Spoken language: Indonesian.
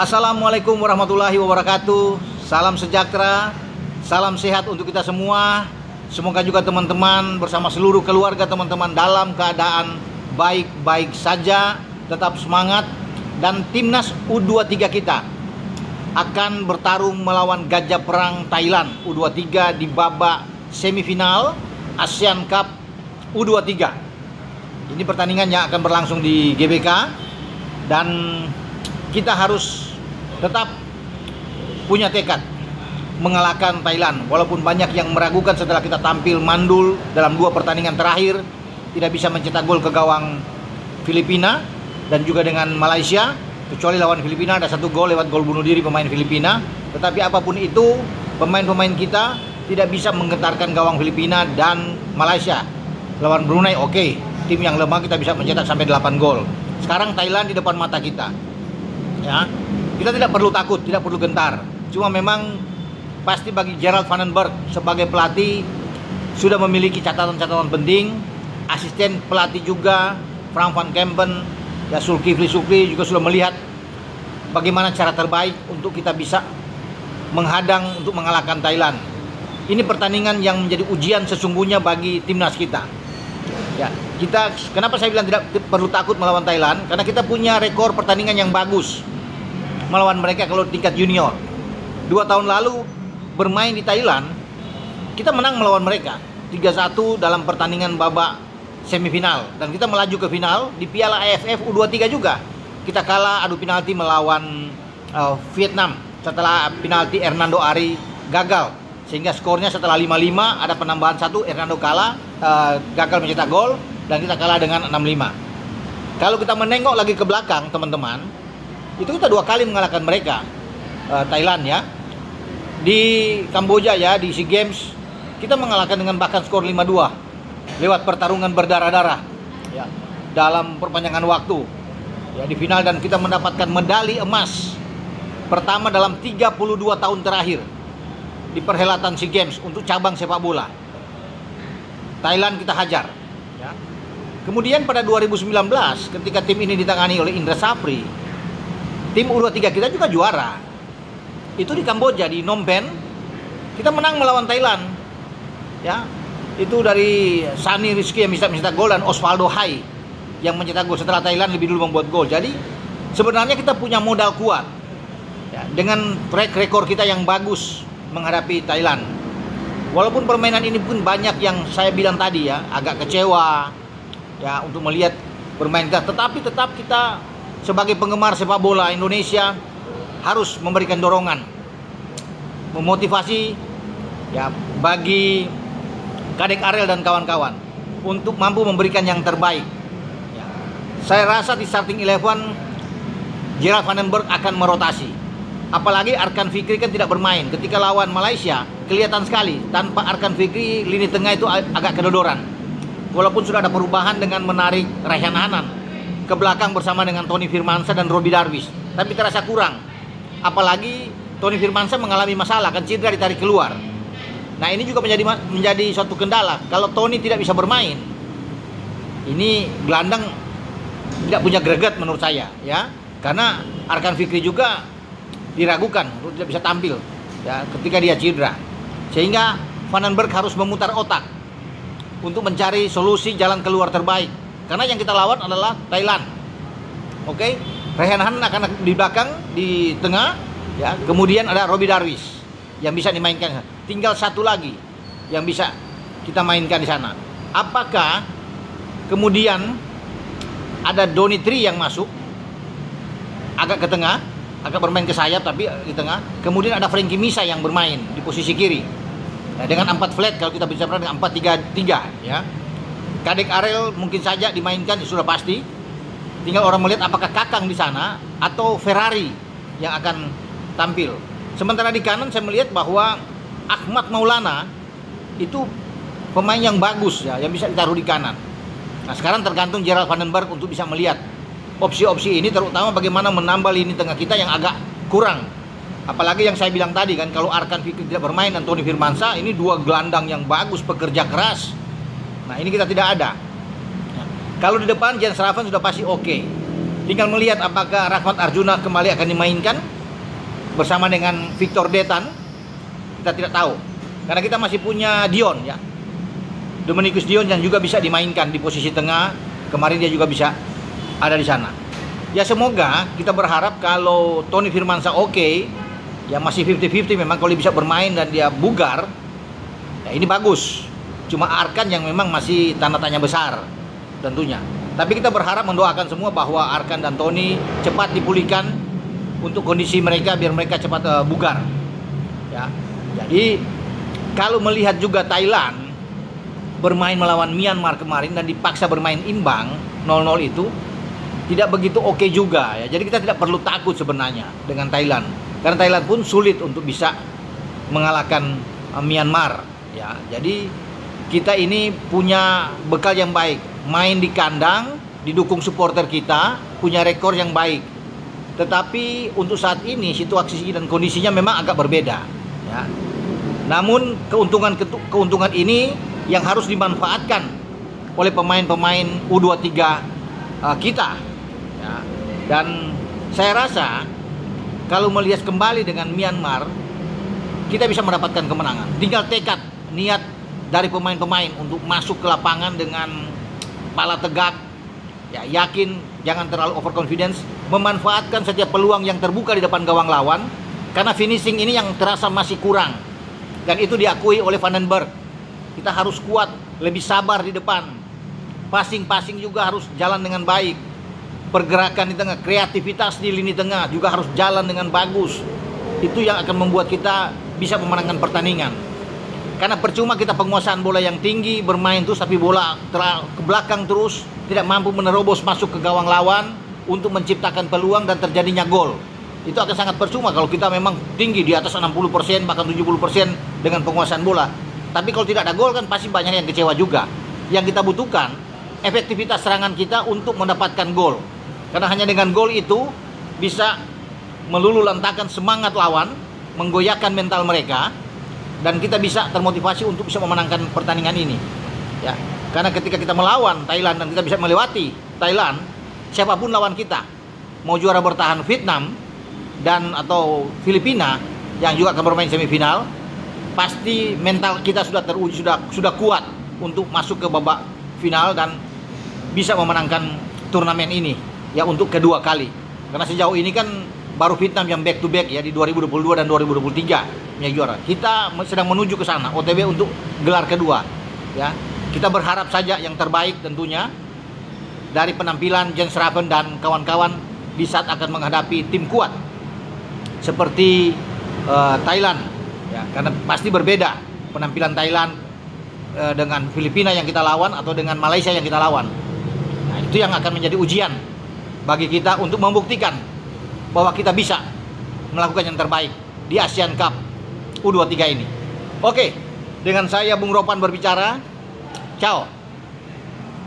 Assalamualaikum warahmatullahi wabarakatuh. Salam sejahtera, salam sehat untuk kita semua. Semoga juga teman-teman bersama seluruh keluarga teman-teman dalam keadaan baik-baik saja, tetap semangat. Dan timnas U23 kita akan bertarung melawan Gajah Perang Thailand U23 di babak semifinal Asian Cup U23. Ini pertandingan yang akan berlangsung di GBK dan kita harus tetap punya tekad mengalahkan Thailand. Walaupun banyak yang meragukan setelah kita tampil mandul dalam 2 pertandingan terakhir, tidak bisa mencetak gol ke gawang Filipina dan juga dengan Malaysia, kecuali lawan Filipina ada 1 gol lewat gol bunuh diri pemain Filipina. Tetapi apapun itu, pemain-pemain kita tidak bisa menggetarkan gawang Filipina dan Malaysia. Lawan Brunei oke, tim yang lemah kita bisa mencetak sampai 8 gol. Sekarang Thailand di depan mata kita. Ya, kita tidak perlu takut, tidak perlu gentar. Cuma memang pasti bagi Gerald Van den Berg sebagai pelatih sudah memiliki catatan-catatan penting. Asisten pelatih juga Frank van Kempen, ya Zulkifli Syukri juga sudah melihat bagaimana cara terbaik untuk kita bisa menghadang untuk mengalahkan Thailand. Ini pertandingan yang menjadi ujian sesungguhnya bagi timnas kita. Ya, kenapa saya bilang tidak perlu takut melawan Thailand? Karena kita punya rekor pertandingan yang bagus melawan mereka kalau tingkat junior. 2 tahun lalu bermain di Thailand, kita menang melawan mereka 3-1 dalam pertandingan babak semifinal. Dan kita melaju ke final di Piala AFF U23 juga. Kita kalah adu penalti melawan Vietnam setelah penalti Hernando Ari gagal. Sehingga skornya setelah 5-5 ada penambahan 1, Hernando kalah, gagal mencetak gol, dan kita kalah dengan 6-5. Kalau kita menengok lagi ke belakang teman-teman, itu kita 2 kali mengalahkan mereka, Thailand ya. Di Kamboja ya, di SEA Games kita mengalahkan dengan bahkan skor 5-2 lewat pertarungan berdarah-darah ya, dalam perpanjangan waktu ya, di final, dan kita mendapatkan medali emas pertama dalam 32 tahun terakhir di perhelatan SEA Games untuk cabang sepak bola. Thailand kita hajar ya. Kemudian pada 2019 ketika tim ini ditangani oleh Indra Sapri, tim U23 kita juga juara. Itu di Kamboja, di Phnom Penh. Kita menang melawan Thailand. Ya. Itu dari Sani Rizky yang bisa mencetak gol dan Osvaldo Hai yang mencetak gol setelah Thailand lebih dulu membuat gol. Jadi sebenarnya kita punya modal kuat. Ya, dengan track record kita yang bagus menghadapi Thailand. Walaupun permainan ini pun banyak yang saya bilang tadi ya, agak kecewa ya untuk melihat bermain kita, tetapi tetap kita sebagai penggemar sepak bola Indonesia harus memberikan dorongan, memotivasi ya bagi Kadek Arel dan kawan-kawan untuk mampu memberikan yang terbaik. Ya. Saya rasa di starting 11 Gerald Van den Berg akan merotasi. Apalagi Arkan Fikri kan tidak bermain. Ketika lawan Malaysia kelihatan sekali tanpa Arkan Fikri lini tengah itu agak kedodoran. Walaupun sudah ada perubahan dengan menarik Rayhan Hanan ke belakang bersama dengan Tony Firmansyah dan Robbie Darwish, tapi terasa kurang. Apalagi Tony Firmansyah mengalami masalah, kan cedera, ditarik keluar. Nah ini juga menjadi suatu kendala. Kalau Tony tidak bisa bermain, ini gelandang tidak punya greget menurut saya ya. Karena Arkan Fikri juga diragukan untuk tidak bisa tampil ya ketika dia cedera. Sehingga Van den Berg harus memutar otak untuk mencari solusi jalan keluar terbaik. Karena yang kita lawan adalah Thailand. Oke, Rayhan Hanan akan di belakang, di tengah ya. Kemudian ada Robbie Darwish yang bisa dimainkan. Tinggal 1 lagi yang bisa kita mainkan di sana. Apakah kemudian ada Donny Tri yang masuk agak ke tengah, agak bermain ke sayap tapi di tengah. Kemudian ada Frankie Misa yang bermain di posisi kiri. Nah, dengan 4 flat kalau kita bicara dengan 4-3-3 ya. Kadek Arel mungkin saja dimainkan, sudah pasti. Tinggal orang melihat apakah Kakang di sana atau Ferrari yang akan tampil. Sementara di kanan saya melihat bahwa Ahmad Maulana itu pemain yang bagus ya, yang bisa ditaruh di kanan. Nah, sekarang tergantung Gerald Van den Berg untuk bisa melihat opsi-opsi ini, terutama bagaimana menambah lini tengah kita yang agak kurang. Apalagi yang saya bilang tadi kan, kalau Arkan Fikri tidak bermain dan Tony Firmansyah, ini 2 gelandang yang bagus, pekerja keras. Nah ini kita tidak ada. Kalau di depan Jens Raven sudah pasti oke. Tinggal melihat apakah Rahmat Arjuna kembali akan dimainkan bersama dengan Victor Detan. Kita tidak tahu. Karena kita masih punya Dion ya. Dominikus Dion yang juga bisa dimainkan di posisi tengah. Kemarin dia juga bisa ada di sana. Ya semoga kita berharap kalau Tony Firmansyah oke, ya masih 50-50 memang kalau dia bisa bermain dan dia bugar, ya ini bagus. Cuma Arkan yang memang masih tanda tanya besar tentunya. Tapi kita berharap mendoakan semua bahwa Arkan dan Tony cepat dipulihkan untuk kondisi mereka biar mereka cepat bugar. Ya. Jadi kalau melihat juga Thailand bermain melawan Myanmar kemarin dan dipaksa bermain imbang 0-0 itu tidak begitu oke juga ya. Jadi kita tidak perlu takut sebenarnya dengan Thailand. Karena Thailand pun sulit untuk bisa mengalahkan Myanmar ya. Jadi kita ini punya bekal yang baik. Main di kandang, didukung supporter kita, punya rekor yang baik. Tetapi untuk saat ini situasi dan kondisinya memang agak berbeda ya. Namun keuntungan ini yang harus dimanfaatkan oleh pemain-pemain U23 kita ya. Dan saya rasa kalau melihat kembali dengan Myanmar, kita bisa mendapatkan kemenangan. Tinggal tekad, niat dari pemain-pemain untuk masuk ke lapangan dengan kepala tegak, ya yakin, jangan terlalu overconfidence, memanfaatkan setiap peluang yang terbuka di depan gawang lawan, karena finishing ini yang terasa masih kurang, dan itu diakui oleh Vandenberg. Kita harus kuat, lebih sabar di depan, passing juga harus jalan dengan baik, pergerakan di tengah, kreativitas di lini tengah juga harus jalan dengan bagus. Itu yang akan membuat kita bisa memenangkan pertandingan. Karena percuma kita penguasaan bola yang tinggi, bermain terus tapi bola ke belakang terus, tidak mampu menerobos masuk ke gawang lawan untuk menciptakan peluang dan terjadinya gol. Itu akan sangat percuma kalau kita memang tinggi di atas 60% bahkan 70% dengan penguasaan bola. Tapi kalau tidak ada gol kan pasti banyak yang kecewa juga. Yang kita butuhkan efektivitas serangan kita untuk mendapatkan gol. Karena hanya dengan gol itu bisa meluluhlantakkan semangat lawan, menggoyahkan mental mereka, dan kita bisa termotivasi untuk bisa memenangkan pertandingan ini ya. Karena ketika kita melawan Thailand dan kita bisa melewati Thailand, siapapun lawan kita, mau juara bertahan Vietnam dan atau Filipina yang juga akan bermain semifinal, pasti mental kita sudah teruji, sudah kuat untuk masuk ke babak final dan bisa memenangkan turnamen ini ya untuk kedua kali. Karena sejauh ini kan baru Vietnam yang back to back ya di 2022 dan 2023 punya juara. Kita sedang menuju ke sana, OTW untuk gelar kedua ya. Kita berharap saja yang terbaik tentunya dari penampilan Jens Raven dan kawan-kawan di saat akan menghadapi tim kuat seperti Thailand ya. Karena pasti berbeda penampilan Thailand dengan Filipina yang kita lawan atau dengan Malaysia yang kita lawan. Nah, itu yang akan menjadi ujian bagi kita untuk membuktikan bahwa kita bisa melakukan yang terbaik di Asian Cup U23 ini. Oke, dengan saya Bung Ropan berbicara. Ciao.